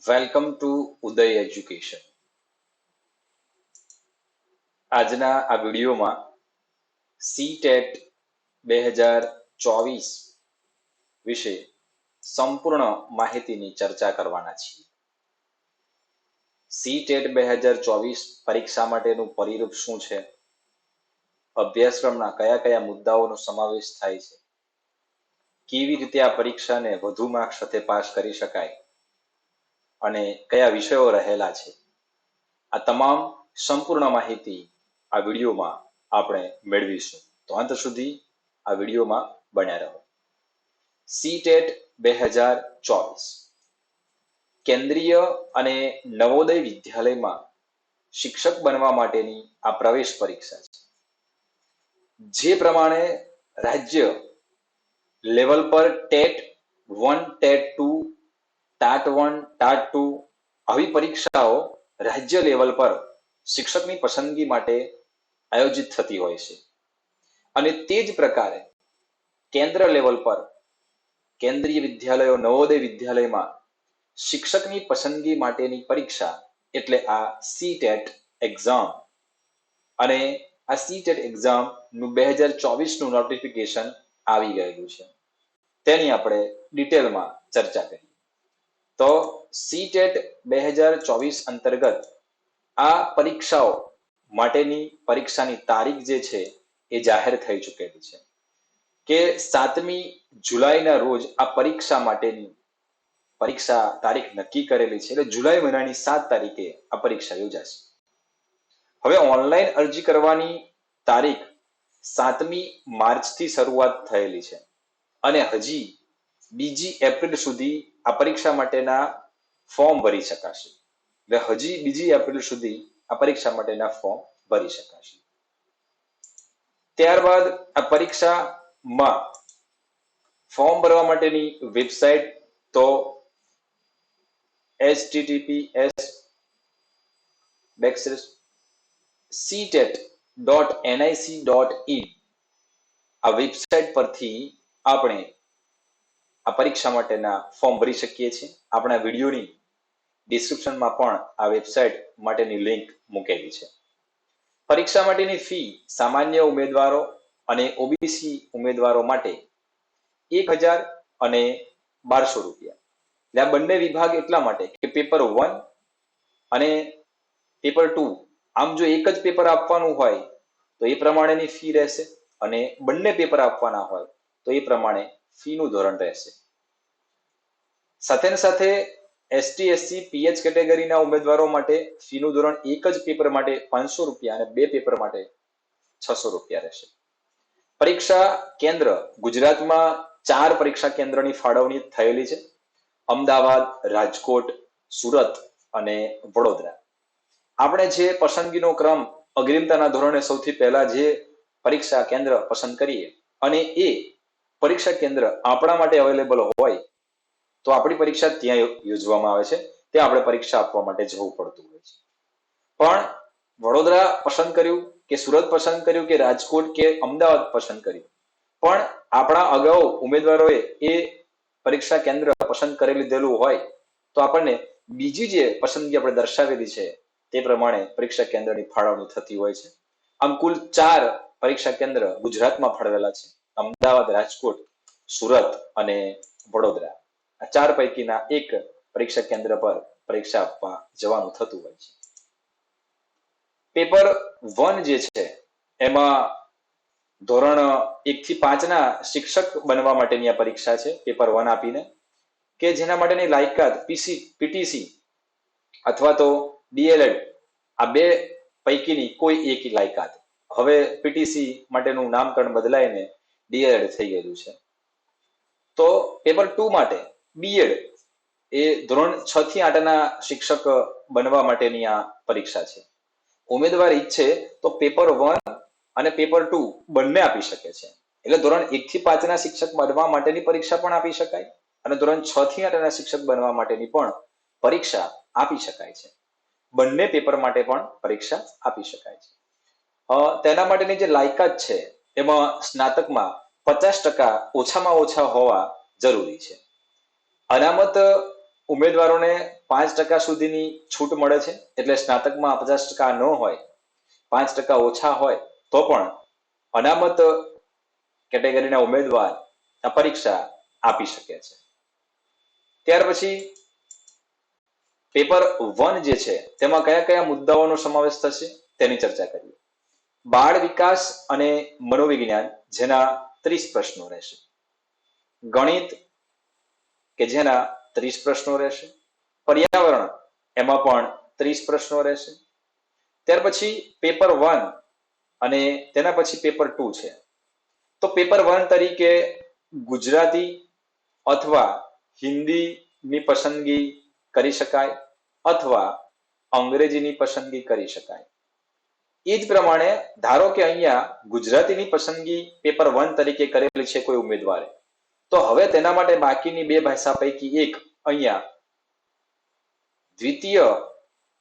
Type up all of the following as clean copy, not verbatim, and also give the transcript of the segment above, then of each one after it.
Welcome to Uday education. આજના આ વિડીયોમાં સીટેટ 2024 વિશે સંપૂર્ણ માહિતીની ચર્ચા કરવાના છીએ. સીટેટ 2024 પરીક્ષા માટેનું પરિરૂપ શું છે, અભ્યાસક્રમના કયા કયા મુદ્દાઓનો સમાવેશ થાય છે, કેવી રીતે આ પરીક્ષાને વધુ માર્ક્સ સાથે પાસ કરી શકાય અને કયા વિષયો રહેલા છે, આ તમામ સંપૂર્ણ માહિતી આ વિડીયોમાં આપણે મેળવીશું. તો અંત સુધી આ વિડીયોમાં બન્યા રહો. સીટેટ 2024 કેન્દ્રીય અને નવોદય વિદ્યાલયમાં શિક્ષક બનવા માટેની આ પ્રવેશ પરીક્ષા છે. જે પ્રમાણે રાજ્ય લેવલ પર ટેટ 1, ટેટ 2, ટાટ 1, ટાટ 2 આવી પરીક્ષાઓ રાજ્ય લેવલ પર શિક્ષકની પસંદગી માટે આયોજિત થતી હોય છે. અને તે જ પ્રકારે કેન્દ્ર લેવલ પર કેન્દ્રીય વિદ્યાલયો નવોદય વિદ્યાલયમાં શિક્ષકની પસંદગી માટેની પરીક્ષા એટલે આ સીટેટ એક્ઝામ. અને આ સીટેટ એક્ઝામનું 2024નું નોટિફિકેશન આવી ગયેલું છે. તેની આપણે ડિટેલમાં ચર્ચા કરીએ. તો સીટેટ 2024 અંતર્ગત આ પરીક્ષાઓ માટેની પરીક્ષાની તારીખ જે છે એ જાહેર થઈ ચૂકેલી છે કે 7મી જુલાઈના રોજ આ પરીક્ષા માટેની પરીક્ષા તારીખ નક્કી કરેલી છે. એટલે જુલાઈ મહિનાની 7 તારીખે આ પરીક્ષા યોજાશે. હવે ઓનલાઈન અરજી કરવાની તારીખ 7મી માર્ચથી શરૂઆત થયેલી છે અને હજી 2 એપ્રિલ સુધી આ પરીક્ષા માટેના ફોર્મ ભરી શકાશે. એટલે હજી 2 એપ્રિલ સુધી આ પરીક્ષા માટેના ફોર્મ ભરી શકાશે. ત્યારબાદ આ પરીક્ષામાં ફોર્મ ભરવા માટેની વેબસાઇટ તો https://ctet.nic.in આ વેબસાઇટ પરથી આપણે આ પરીક્ષા માટેના ફોર્મ ભરી શકીએ છીએ. આપણા વિડીયોની ડિસ્ક્રિપ્શનમાં પણ આ વેબસાઇટ માટેની લિંક મૂકેલી છે. પરીક્ષા માટેની ફી સામાન્ય ઉમેદવારો અને ઓબીસી ઉમેદવારો માટે 1000 અને 1200 રૂપિયા. એટલે આ બંને વિભાગ એટલા માટે કે પેપર 1 અને પેપર 2 આમ જો એક જ પેપર આપવાનું હોય તો એ પ્રમાણેની ફી રહેશે અને બંને પેપર આપવાના હોય તો એ પ્રમાણે ફીનું ધોરણ રહેશે. સાથે સાથે એસટી એસસી પીએચ કેટેગરીના ઉમેદવારો માટે ફીનું ધોરણ એક જ પેપર માટે 500 રૂપિયા અને 2 પેપર માટે 600 રૂપિયા રહેશે. પરીક્ષા કેન્દ્ર ગુજરાતમાં 4 પરીક્ષા કેન્દ્રની ફાળવણી થયેલી છે: અમદાવાદ, રાજકોટ, સુરત અને વડોદરા. આપણે જે પસંદગીનો ક્રમ અગ્રિમતાના ધોરણે સૌથી પહેલા જે પરીક્ષા કેન્દ્ર પસંદ કરીએ અને એ પરીક્ષા કેન્દ્ર આપણા માટે અવેલેબલ હોય તો આપણી પરીક્ષા ત્યાં યોજવામાં આવે છે. ત્યાં આપણે પરીક્ષા આપવા માટે જવું પડતું હોય છે. પણ વડોદરા પસંદ કર્યું કે સુરત પસંદ કર્યું કે રાજકોટ કે અમદાવાદ પસંદ કર્યું, પણ આપણા અગાઉ ઉમેદવારોએ એ પરીક્ષા કેન્દ્ર પસંદ કરી લીધેલું હોય તો આપણને બીજી જે પસંદગી આપણે દર્શાવેલી છે તે પ્રમાણે પરીક્ષા કેન્દ્રની ફાળવણી થતી હોય છે. આમ કુલ 4 પરીક્ષા કેન્દ્ર ગુજરાતમાં ફાળવેલા છે: અમદાવાદ, રાજકોટ, સુરત અને વડોદરા. આ 4 પૈકીના એક પરીક્ષા કેન્દ્ર પર પરીક્ષા આપવા જવાનું થતું હોય છે. પેપર 1 જે છે એમાં ધોરણ 1 થી 5 ના શિક્ષક બનવા માટેની આ પરીક્ષા છે. પેપર 1 આપીને કે જેના માટેની લાયકાત પીટીસી અથવા તો ડીએલએડ આ 2 પૈકીની કોઈ એક લાયકાત. હવે પીટીસી માટેનું નામકરણ બદલાઈને ડીએલએડ થઈ ગયેલું છે. તો પેપર 2 માટે બીએડ એ ધોરણ 6 થી 8 ના શિક્ષક બનવા માટેની આ પરીક્ષા છે. ઉમેદવાર ઈચ્છે તો પેપર 1 અને પેપર 2 બંને આપી શકે છે. એટલે ધોરણ 1 થી 5 ના શિક્ષક બનવા માટેની પરીક્ષા પણ આપી શકાય અને ધોરણ 6 થી 8 ના શિક્ષક બનવા માટેની પણ પરીક્ષા આપી શકાય છે. બંને પેપર માટે પણ પરીક્ષા આપી શકાય છે. તેના માટેની જે લાયકાત છે એમાં સ્નાતકમાં 50% ઓછામાં ઓછા હોવા જરૂરી છે. અનામત ઉમેદવારોને 5% સુધીની છૂટ મળે છે, એટલે સ્નાતકમાં 50% ન હોય, 5% ઓછા હોય તો પણ અનામત કેટેગરીના ઉમેદવાર આ પરીક્ષા આપી શકે છે. ત્યાર પછી પેપર 1 જે છે તેમાં કયા કયા મુદ્દાઓનો સમાવેશ થશે તેની ચર્ચા કરીએ. બાળ વિકાસ અને મનોવિજ્ઞાન, જેના 30 પ્રશ્નો રહેશે. ગણિત કે જેના 30 પ્રશ્નો રહેશે. પર્યાવરણ, એમાં પણ 30 પ્રશ્નો રહેશે. ત્યાર પછી પેપર 1 અને તેના પછી પેપર 2 છે. તો પેપર 1 તરીકે ગુજરાતી અથવા હિન્દીની પસંદગી કરી શકાય અથવા અંગ્રેજીની પસંદગી કરી શકાય. એ જ પ્રમાણે ધારો કે અહીંયા ગુજરાતીની પસંદગી પેપર 1 તરીકે કરેલી છે કોઈ ઉમેદવારે, તો હવે તેના માટે બાકીની 2 ભાષા પૈકી એક અહીંયા દ્વિતીય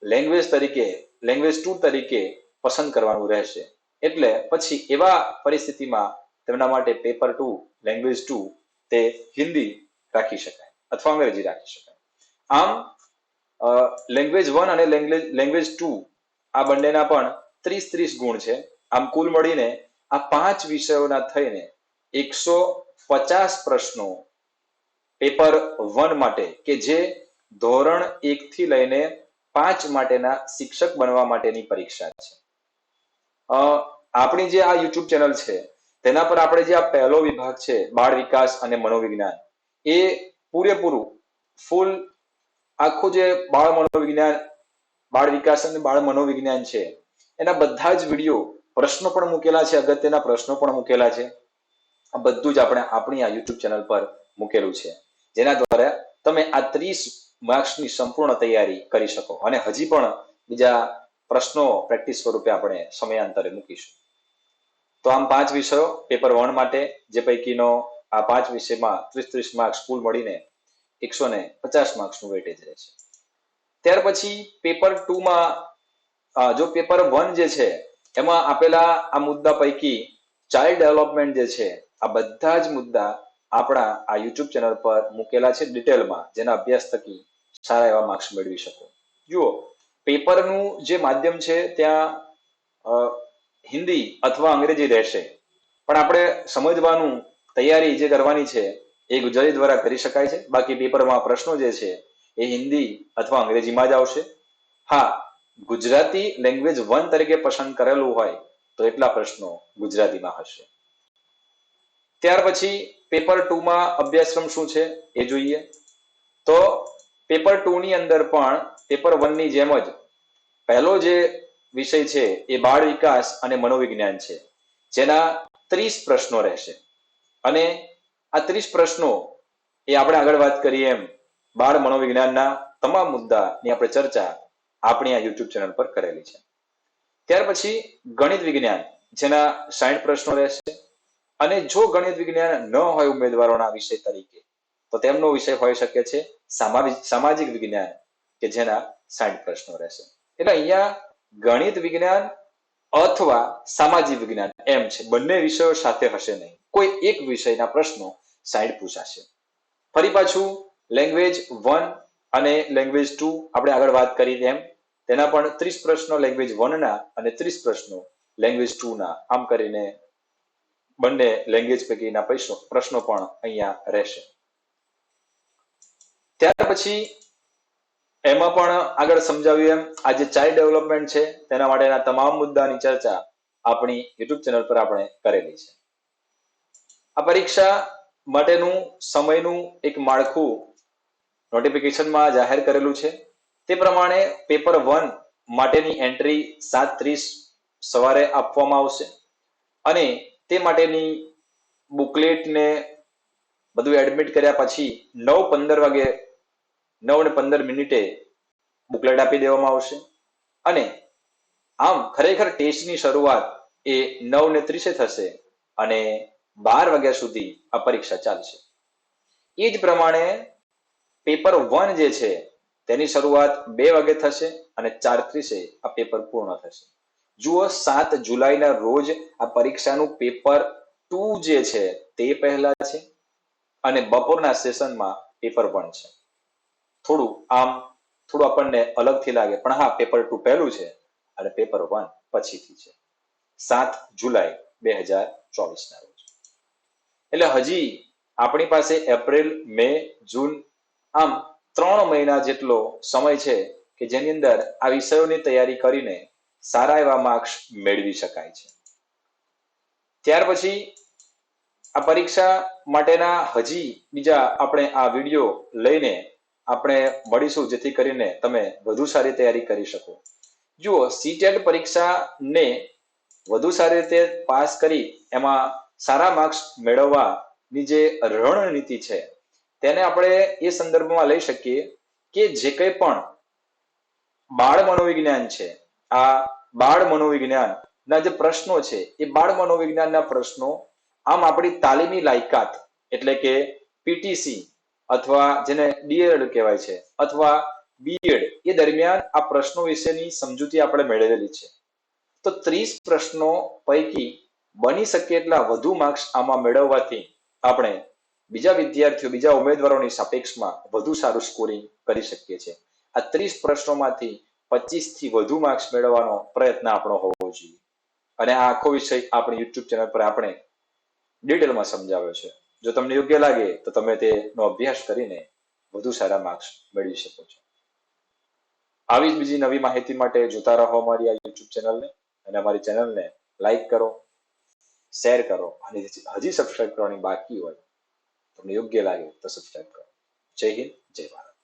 લેંગ્વેજ તરીકે, લેંગ્વેજ 2 તરીકે પસંદ કરવાનું રહેશે. એટલે પછી એવા પરિસ્થિતિમાં તેમના માટે પેપર 2 લેંગ્વેજ 2 તે હિન્દી રાખી શકાય અથવા અંગ્રેજી રાખી શકાય. આમ લેંગ્વેજ 1 અને લેંગ્વેજ 2 આ બંનેના પણ 30 ગુણ છે. આમ કુલ મળીને આ 5 વિષયોના થઈને 150 પ્રશ્નો પેપર 1 માટે, કે જે ધોરણ 1 થી લઈને 5 માટેના શિક્ષક બનવા માટેની પરીક્ષા છે. આપણી જે આ યુટ્યુબ ચેનલ છે તેના પર આપણે જે આ પહેલો વિભાગ છે બાળ વિકાસ અને મનોવિજ્ઞાન, એ પૂરેપૂરું ફૂલ આખું જે બાળ મનોવિજ્ઞાન, બાળ વિકાસ અને બાળ મનોવિજ્ઞાન છે એના બધા જ વિડીયો, પ્રશ્નો પણ મૂકેલા છે, અગત્યના પ્રશ્નો પણ મૂકેલા છે. આ બધું જ આપણે આપણી આ યુટ્યુબ ચેનલ પર મૂકેલું છે, જેના દ્વારા તમે આ 30 માર્ક્સની સંપૂર્ણ તૈયારી કરી શકો. અને હજી પણ બીજા પ્રશ્નો પ્રેક્ટિસ સ્વરૂપે આપણે સમયાંતરે મૂકીશું. તો આમ 5 વિષયો પેપર 1 માટે, જે પૈકીનો આ 5 વિષયમાં 30 માર્ક્સ કુલ મળીને 150 માર્ક્સનું વેટેજ રહેશે. ત્યાર પછી પેપર 2 માં જો પેપર 1 જે છે એમાં આપેલા આ મુદ્દા પૈકી ચાઇલ્ડ ડેવલપમેન્ટ જે છે, આ બધા જ મુદ્દા આપણા આ યુટ્યુબ ચેનલ પર મૂકેલા છે ડિટેલમાં, જેના અભ્યાસ થકી સારા એવા માર્ક્સ મેળવી શકો. જુઓ, પેપરનું જે માધ્યમ છે ત્યાં હિન્દી અથવા અંગ્રેજી રહેશે, પણ આપણે સમજવાનું, તૈયારી જે કરવાની છે એ ગુજરાતી દ્વારા કરી શકાય છે. બાકી પેપરમાં પ્રશ્નો જે છે એ હિન્દી અથવા અંગ્રેજીમાં જ આવશે. હા, ગુજરાતી લેંગ્વેજ 1 તરીકે પસંદ કરેલું હોય તો એટલા પ્રશ્નો ગુજરાતીમાં હશે. ત્યાર પછી પેપર 2 માં અભ્યાસક્રમ શું છે એ જોઈએ. તો પેપર 2 ની અંદર પણ પેપર 1 ની જેમ જ પહેલો જે વિષય છે એ બાળ વિકાસ અને મનોવિજ્ઞાન છે, જેના 30 પ્રશ્નો રહેશે. અને આ 30 પ્રશ્નો એ આપણે આગળ વાત કરીએ એમ બાળ મનોવિજ્ઞાનના તમામ મુદ્દાની આપણે ચર્ચા આપણી આ યુટ્યુબ ચેનલ પર કરેલી છે. ત્યાર પછી ગણિત વિજ્ઞાન, જેના 60 પ્રશ્નો રહેશે. અને જો ગણિત વિજ્ઞાન ન હોય ઉમેદવારોના વિષય તરીકે, તો તેમનો વિષય હોઈ શકે છે સામાજિક વિજ્ઞાન, કે જેના 60 પ્રશ્નો રહેશે. એટલે અહીંયા ગણિત વિજ્ઞાન અથવા સામાજિક વિજ્ઞાન એમ છે, બંને વિષયો સાથે હશે નહીં. કોઈ એક વિષયના પ્રશ્નો 60 પૂછાશે. ફરી પાછું લેંગ્વેજ 1 અને લેંગ્વેજ 2 આપણે આગળ વાત કરી તેમ, તેના પણ 30 પ્રશ્નો લેંગ્વેજ 1 ના અને 30 પ્રશ્નો લેંગ્વેજ 2 ના, આમ કરીને બંને લેંગ્વેજ પૈકીના પ્રશ્નો પણ અહીંયા રહેશે. ત્યાર પછી એમાં પણ આગળ સમજાવ્યું એમ આ જે ચાઇલ્ડ ડેવલપમેન્ટ છે તેના માટેના તમામ મુદ્દાની ચર્ચા આપણી યુટ્યુબ ચેનલ પર આપણે કરેલી છે. આ પરીક્ષા માટેનું સમયનું એક માળખું નોટિફિકેશનમાં જાહેર કરેલું છે. તે પ્રમાણે પેપર 1 માટેની એન્ટ્રી 7:30 સવારે આપવામાં આવશે અને તે માટેની બુકલેટ ને બધું એડમિટ કર્યા પછી 9:15 વાગે 9:15 બુકલેટ આપી દેવામાં આવશે. અને આમ ખરેખર ટેસ્ટની શરૂઆત એ 9:30 થશે અને 12 વાગ્યા સુધી આ પરીક્ષા ચાલશે. એ જ પ્રમાણે પેપર 1 જે છે તેની શરૂઆત 2 વાગે થશે અને 4:30 આ પેપર પૂર્ણ થશે. જુઓ, 7 જુલાઈના રોજ આ પરીક્ષાનું પેપર 2 જે છે તે પહેલા છે અને બપોરના સેશનમાં પેપર 1 છે. થોડું આપણને અલગથી લાગે, પણ હા, પેપર 2 પહેલું છે અને પેપર 1 પછીથી છે, 7 જુલાઈ 2024 ના રોજ. એટલે હજી આપણી પાસે એપ્રિલ, મે, જૂન, આમ 3 મહિના જેટલો સમય છે કે જેની અંદર આ વિષયોની તૈયારી કરીને સારા એવા માર્ક્સ મેળવી શકાય છે. ત્યાર પછી આ પરીક્ષા માટેના હજી બીજા આપણે આ વિડીયો લઈને આપણે મળીશું, જેથી કરીને તમે વધુ સારી તૈયારી કરી શકો. જુઓ, સીટેટ પરીક્ષાને વધુ સારી રીતે પાસ કરી એમાં સારા માર્ક્સ મેળવવાની જે રણનીતિ છે તેને આપણે એ સંદર્ભમાં લઈ શકીએ કે જે કંઈ પણ બાળ મનોવિજ્ઞાન છે, આ બાળ મનોવિજ્ઞાનના જે પ્રશ્નો છે એ બાળ મનોવિજ્ઞાનના પ્રશ્નો આમ આપણી તાલીમી લાયકાત એટલે કે પીટીસી અથવા જેને ડીએડ કહેવાય છે અથવા બીએડ એ દરમિયાન આ પ્રશ્નો વિશેની સમજૂતી આપણે મેળવેલી છે. તો 30 પ્રશ્નો પૈકી બની શકે એટલા વધુ માર્ક્સ આમાં મેળવવાથી આપણે બીજા ઉમેદવારોની સાપેક્ષમાં વધુ સારું સ્કોરિંગ કરી શકીએ છીએ. આ 30 પ્રશ્નોમાંથી 25 થી વધુ માર્ક્સ મેળવવાનો પ્રયત્ન આપણો હોવો જોઈએ. અને આ આખો વિષય આપણી યુટ્યુબ ચેનલ પર આપણે ડિટેલમાં સમજાવ્યો છે. જો તમને યોગ્ય લાગે તો તમે તેનો અભ્યાસ કરીને વધુ સારા માર્ક્સ મેળવી શકો છો. આવી જ બીજી નવી માહિતી માટે જોતા રહો અમારી આ યુટ્યુબ ચેનલને, અને અમારી ચેનલને લાઈક કરો, શેર કરો, અને હજી સબસ્ક્રાઇબ કરવાની બાકી હોય, તમને યોગ્ય લાગે તો સબસ્ક્રાઇબ કરો. જય હિન્દ, જય ભારત.